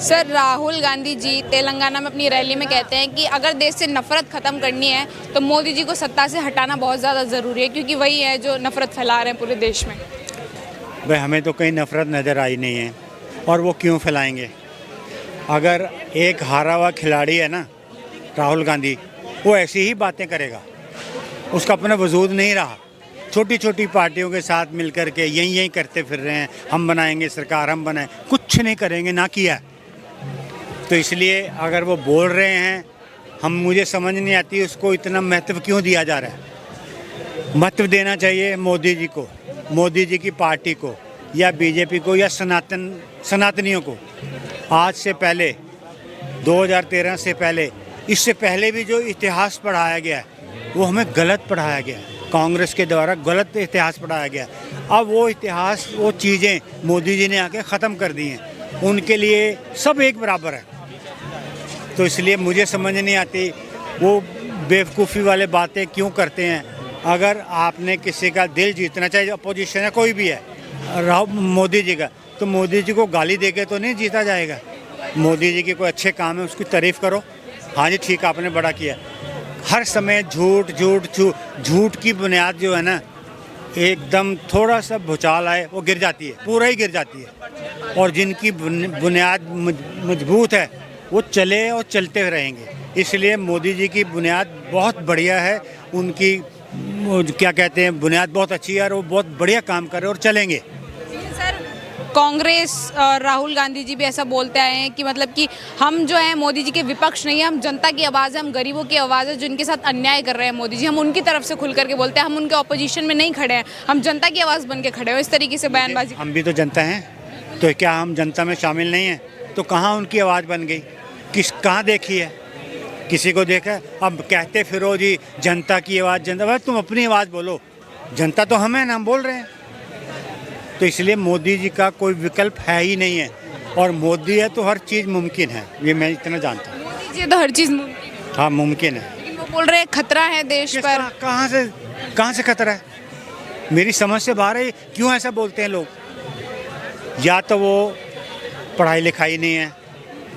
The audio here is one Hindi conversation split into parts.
सर, राहुल गांधी जी तेलंगाना में अपनी रैली में कहते हैं कि अगर देश से नफरत ख़त्म करनी है तो मोदी जी को सत्ता से हटाना बहुत ज़्यादा ज़रूरी है, क्योंकि वही है जो नफरत फैला रहे हैं पूरे देश में। भाई हमें तो कहीं नफरत नज़र आई नहीं है, और वो क्यों फैलाएंगे। अगर एक हारा हुआ खिलाड़ी है ना राहुल गांधी, वो ऐसी ही बातें करेगा, उसका अपना वजूद नहीं रहा। छोटी छोटी पार्टियों के साथ मिलकर के यही करते फिर रहे हैं, हम बनाएंगे सरकार, हम बनाएं, कुछ नहीं करेंगे, ना किया। तो इसलिए अगर वो बोल रहे हैं, मुझे समझ नहीं आती उसको इतना महत्व क्यों दिया जा रहा है। महत्व देना चाहिए मोदी जी को, मोदी जी की पार्टी को, या बीजेपी को, या सनातनियों को। आज से पहले 2013 से पहले, इससे पहले भी जो इतिहास पढ़ाया गया है वो हमें गलत पढ़ाया गया, कांग्रेस के द्वारा गलत इतिहास पढ़ाया गया। अब वो इतिहास, वो चीज़ें मोदी जी ने आके ख़त्म कर दी हैं। उनके लिए सब एक बराबर है। तो इसलिए मुझे समझ नहीं आती वो बेवकूफ़ी वाले बातें क्यों करते हैं। अगर आपने किसी का दिल जीतना, चाहे अपोजिशन है कोई भी है, मोदी जी का, तो मोदी जी को गाली देके तो नहीं जीता जाएगा। मोदी जी के कोई अच्छे काम है उसकी तारीफ़ करो, हाँ जी ठीक आपने बड़ा किया। हर समय झूठ की बुनियाद जो है ना, एकदम थोड़ा सा भूचाल आए वो गिर जाती है, पूरा ही गिर जाती है। और जिनकी बुनियाद मजबूत है वो चले और चलते रहेंगे। इसलिए मोदी जी की बुनियाद बहुत बढ़िया है, उनकी क्या कहते हैं बुनियाद बहुत अच्छी है, और वो बहुत बढ़िया काम कर रहे हैं और चलेंगे। सर, कांग्रेस और राहुल गांधी जी भी ऐसा बोलते आए हैं कि मतलब कि हम जो है मोदी जी के विपक्ष नहीं है, हम जनता की आवाज़ है, हम गरीबों की आवाज़ है, जिनके साथ अन्याय कर रहे हैं मोदी जी, हम उनकी तरफ से खुल करके बोलते हैं, हम उनके ऑपोजिशन में नहीं खड़े हैं, हम जनता की आवाज़ बन के खड़े हैं। इस तरीके से बयानबाजी। हम भी तो जनता हैं, तो क्या हम जनता में शामिल नहीं हैं? तो कहाँ उनकी आवाज़ बन गई, कहाँ देखी है, किसी को देखा है? अब कहते फिरो जी जनता की आवाज़, जनता, भाई तुम अपनी आवाज़ बोलो, जनता तो हम हैं ना, हम बोल रहे हैं। तो इसलिए मोदी जी का कोई विकल्प है ही नहीं है, और मोदी है तो हर चीज़ मुमकिन है, ये मैं इतना जानता हूँ। मोदी जी तो हर चीज़ मुमकिन है। हाँ मुमकिन है। लेकिन वो बोल रहे हैं खतरा है देश पर। कहाँ से खतरा है? मेरी समझ से बाहर है। क्यों ऐसा बोलते हैं लोग? या तो वो पढ़ाई लिखाई नहीं है,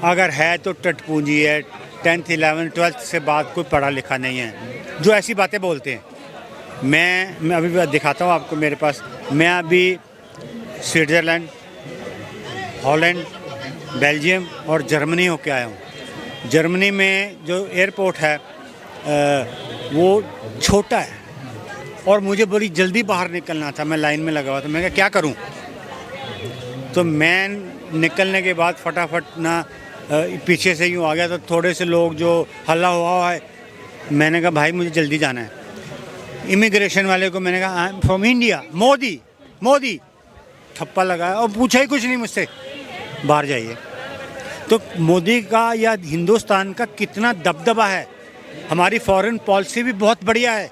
अगर है तो टटपूंजी है, 10th 11th 12th से बाद कोई पढ़ा लिखा नहीं है, जो ऐसी बातें बोलते हैं। मैं अभी दिखाता हूँ आपको मेरे पास। मैं अभी स्विट्ज़रलैंड, हॉलैंड, बेल्जियम और जर्मनी होके आया हूँ। जर्मनी में जो एयरपोर्ट है वो छोटा है, और मुझे बड़ी जल्दी बाहर निकलना था, मैं लाइन में लगा हुआ था। मैं कहा क्या करूँ, तो मैं निकलने के बाद फटाफट ना पीछे से यूँ आ गया, तो थोड़े से लोग जो हल्ला हुआ है, मैंने कहा भाई मुझे जल्दी जाना है। इमिग्रेशन वाले को मैंने कहा I am from India, Modi Modi, ठप्पा लगाया और पूछा ही कुछ नहीं मुझसे, बाहर जाइए। तो मोदी का या हिंदुस्तान का कितना दबदबा है, हमारी फॉरेन पॉलिसी भी बहुत बढ़िया है।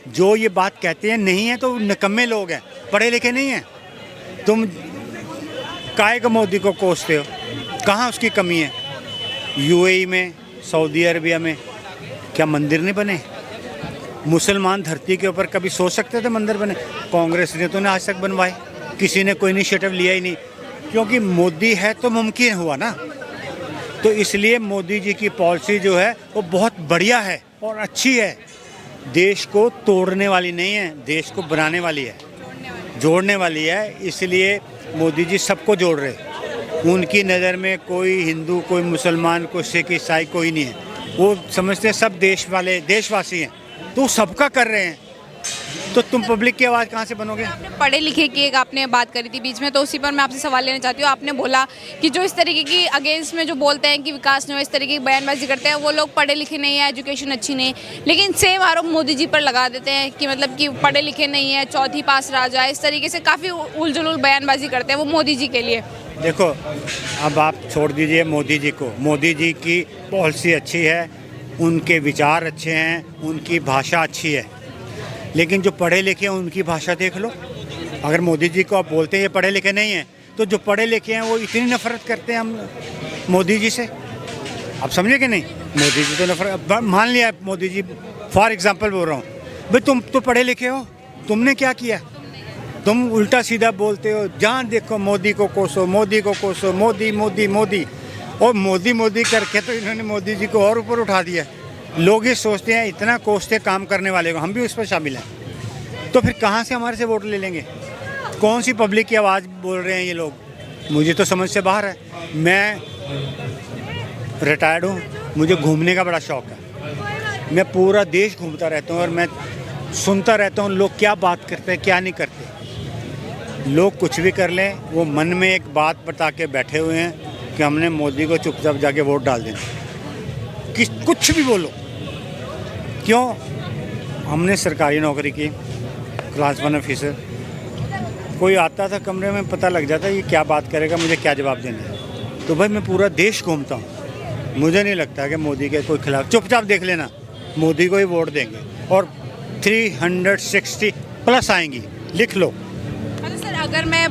जो ये बात कहते हैं नहीं है तो निकम्मे लोग हैं, पढ़े लिखे नहीं हैं। तुम काहे को मोदी को कोसते हो, कहाँ उसकी कमी है? यूएई में, सऊदी अरबिया में क्या मंदिर नहीं बने? मुसलमान धरती के ऊपर कभी सोच सकते थे मंदिर बने? कांग्रेस ने तो नहीं आज तक बनवाए, किसी ने कोई इनिशिएटिव लिया ही नहीं, क्योंकि मोदी है तो मुमकिन हुआ ना। तो इसलिए मोदी जी की पॉलिसी जो है वो बहुत बढ़िया है और अच्छी है, देश को तोड़ने वाली नहीं है, देश को बनाने वाली है, जोड़ने वाली है। इसलिए मोदी जी सबको जोड़ रहे, उनकी नज़र में कोई हिंदू, कोई मुसलमान, कोई सिख, ईसाई कोई नहीं है। वो समझते हैं सब देश वाले, देशवासी हैं, तो सबका कर रहे हैं। तो तुम पब्लिक की आवाज़ कहाँ से बनोगे? आपने पढ़े लिखे की एक आपने बात करी थी बीच में, तो उसी पर मैं आपसे सवाल लेना चाहती हूँ। आपने बोला कि जो इस तरीके की अगेंस्ट में जो बोलते हैं कि विकास नहीं हो, इस तरीके की बयानबाजी करते हैं, वो लोग पढ़े लिखे नहीं है, एजुकेशन अच्छी नहीं, लेकिन सेम आरोप मोदी जी पर लगा देते हैं कि मतलब कि पढ़े लिखे नहीं है, चौथी पास राजा, इस तरीके से काफ़ी उलझुल बयानबाजी करते हैं वो मोदी जी के लिए। देखो, अब आप छोड़ दीजिए मोदी जी को, मोदी जी की पॉलिसी अच्छी है, उनके विचार अच्छे हैं, उनकी भाषा अच्छी है, लेकिन जो पढ़े लिखे हैं उनकी भाषा देख लो। अगर मोदी जी को आप बोलते हैं ये पढ़े लिखे नहीं हैं, तो जो पढ़े लिखे हैं वो इतनी नफरत करते हैं हम मोदी जी से। आप समझे कि नहीं? मोदी जी तो नफरत, मान लिया मोदी जी, फॉर एग्जांपल बोल रहा हूँ, भाई तुम तो पढ़े लिखे हो, तुमने क्या किया? तुम उल्टा सीधा बोलते हो, जहाँ देखो मोदी को कोसो, मोदी को कोसो, मोदी मोदी मोदी। और मोदी मोदी करके तो इन्होंने मोदी जी को और ऊपर उठा दिया। लोग ये सोचते हैं इतना कोसते काम करने वाले को, हम भी उस पर शामिल हैं, तो फिर कहाँ से हमारे से वोट ले लेंगे? कौन सी पब्लिक की आवाज़ बोल रहे हैं ये लोग? मुझे तो समझ से बाहर है। मैं रिटायर्ड हूँ, मुझे घूमने का बड़ा शौक़ है। मैं पूरा देश घूमता रहता हूँ और मैं सुनता रहता हूँ लोग क्या बात करते हैं क्या नहीं करते। लोग कुछ भी कर लें, वो मन में एक बात बता के बैठे हुए हैं कि हमने मोदी को चुपचाप जाके वोट डाल देना। कुछ भी बोलो, क्यों? हमने सरकारी नौकरी की, क्लास 1 ऑफिसर। कोई आता था कमरे में, पता लग जाता ये क्या बात करेगा, मुझे क्या जवाब देना है। तो भाई मैं पूरा देश घूमता हूँ, मुझे नहीं लगता कि मोदी के कोई खिलाफ। चुपचाप देख लेना, मोदी को ही वोट देंगे और 360 प्लस आएंगी, लिख लो। सर, अगर मैं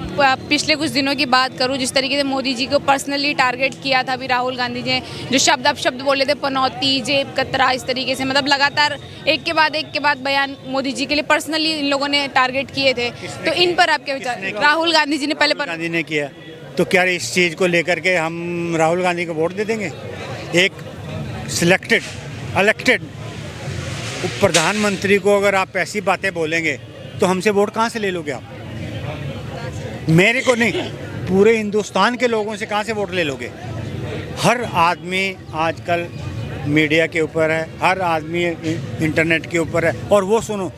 पिछले कुछ दिनों की बात करूं, जिस तरीके से मोदी जी को पर्सनली टारगेट किया था अभी राहुल गांधी जी ने, जो शब्द बोले थे, पनौती, जेब कतरा, इस तरीके से मतलब लगातार एक के बाद बयान मोदी जी के लिए पर्सनली इन लोगों ने टारगेट किए थे, तो इन पर आपके विचार? राहुल गांधी जी ने पहले गांधी ने किया, तो क्या इस चीज़ को लेकर के हम राहुल गांधी को वोट दे देंगे? एक सिलेक्टेड इलेक्टेड प्रधानमंत्री को अगर आप ऐसी बातें बोलेंगे तो हमसे वोट कहाँ से ले लोगे आप? मेरे को नहीं, पूरे हिंदुस्तान के लोगों से कहाँ से वोट ले लोगे? हर आदमी आजकल मीडिया के ऊपर है, हर आदमी इंटरनेट के ऊपर है। और वो सुनो,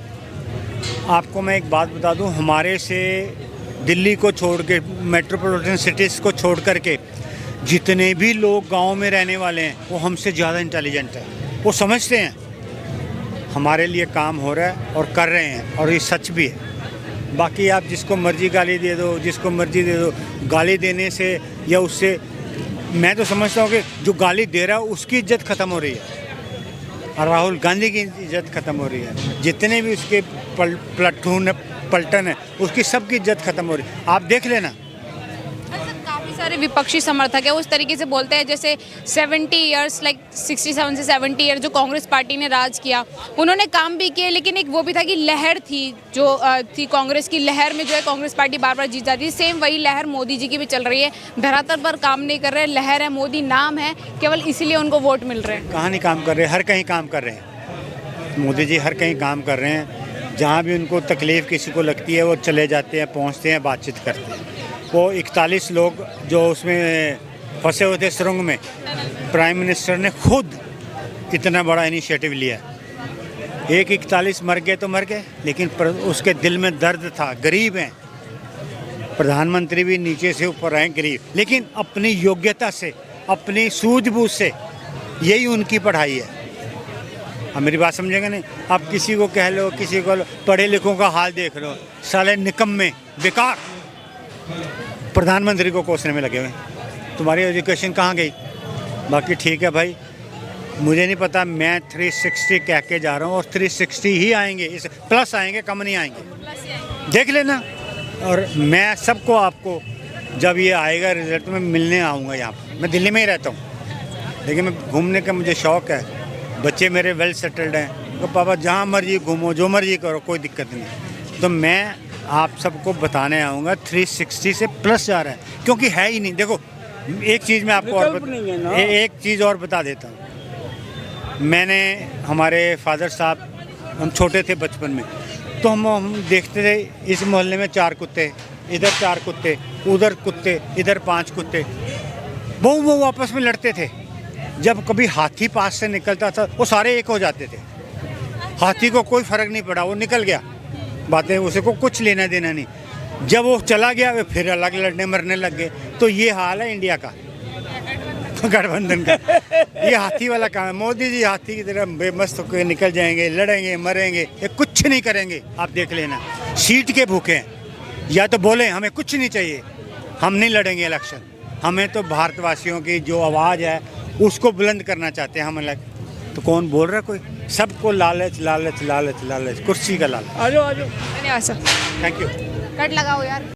आपको मैं एक बात बता दूं, हमारे से दिल्ली को छोड़ के, मेट्रोपॉलिटन सिटीज़ को छोड़ करके जितने भी लोग गांव में रहने वाले हैं वो हमसे ज़्यादा इंटेलिजेंट है। वो समझते हैं हमारे लिए काम हो रहा है और कर रहे हैं, और ये सच भी है। बाकी आप जिसको मर्जी गाली दे दो, जिसको मर्जी दे दो, गाली देने से या उससे, मैं तो समझता हूँ कि जो गाली दे रहा है उसकी इज्जत ख़त्म हो रही है और राहुल गांधी की इज्जत ख़त्म हो रही है। जितने भी उसके पलटन है उसकी सबकी इज्जत ख़त्म हो रही है। आप देख लेना। काफ़ी सारे विपक्षी समर्थक है उस तरीके से बोलते हैं जैसे 70 ईयर्स, लाइक 67 से 70 ईयर जो कांग्रेस पार्टी ने राज किया, उन्होंने काम भी किए, लेकिन एक वो भी था कि लहर थी जो थी कांग्रेस की, लहर में जो है कांग्रेस पार्टी बार बार जीत जाती है। सेम वही लहर मोदी जी की भी चल रही है, धरातल पर काम नहीं कर रहे, लहर है, मोदी नाम है, केवल इसीलिए उनको वोट मिल रहे हैं। कहाँ नहीं काम कर रहे, हर कहीं काम कर रहे हैं। मोदी जी हर कहीं काम कर रहे हैं। जहाँ भी उनको तकलीफ़ किसी को लगती है वो चले जाते हैं, पहुँचते हैं, बातचीत करते हैं। वो 41 लोग जो उसमें फंसे हुए थे सुरंग में, प्राइम मिनिस्टर ने खुद इतना बड़ा इनिशिएटिव लिया। 41 मर गए तो मर गए, लेकिन उसके दिल में दर्द था। गरीब हैं, प्रधानमंत्री भी नीचे से ऊपर हैं, गरीब, लेकिन अपनी योग्यता से, अपनी सूझबूझ से, यही उनकी पढ़ाई है। अब मेरी बात समझेंगे नहीं? आप किसी को कह लो, किसी को पढ़े लिखों का हाल देख लो, साले निकम्मे बेकार प्रधानमंत्री को कोसने में लगे हुए। तुम्हारी एजुकेशन कहाँ गई? बाकी ठीक है भाई, मुझे नहीं पता, मैं 360 कह के जा रहा हूँ और 360 ही आएंगे, इस प्लस आएंगे, कम नहीं आएंगे, देख लेना। और मैं सबको, आपको जब ये आएगा रिजल्ट में मिलने आऊँगा यहाँ पर। मैं दिल्ली में ही रहता हूँ, लेकिन मैं घूमने का मुझे शौक़ है। बच्चे मेरे वेल सेटल्ड हैं, तो पापा जहाँ मर्जी घूमो, जो मर्जी करो, कोई दिक्कत नहीं। तो मैं आप सबको बताने आऊँगा 360 से प्लस जा रहा है, क्योंकि है ही नहीं। देखो, एक चीज़ मैं आपको और एक चीज़ और बता देता हूँ। मैंने, हमारे फादर साहब, हम छोटे थे बचपन में, तो हम देखते थे इस मोहल्ले में 4 कुत्ते, इधर 4 कुत्ते, उधर कुत्ते, इधर 5 कुत्ते, वो आपस में लड़ते थे। जब कभी हाथी पास से निकलता था वो सारे एक हो जाते थे। हाथी को कोई फ़र्क नहीं पड़ा, वो निकल गया, बातें उसे को कुछ लेना देना नहीं। जब वो चला गया वे फिर अलग लड़ने मरने लग गए। तो ये हाल है इंडिया का, गठबंधन का। ये हाथी वाला काम है। मोदी जी हाथी की तरह बेमस्त होकर निकल जाएंगे, लड़ेंगे, मरेंगे, ये कुछ नहीं करेंगे। आप देख लेना, सीट के भूखे हैं। या तो बोले हमें कुछ नहीं चाहिए, हम नहीं लड़ेंगे इलेक्शन, हमें तो भारतवासियों की जो आवाज़ है उसको बुलंद करना चाहते हैं हम अलग। तो कौन बोल रहा है? कोई, सबको लालच लालच लालच लालच, कुर्सी का लालच। आ जाओ। धन्यवाद सर, थैंक यू। कट लगाओ यार।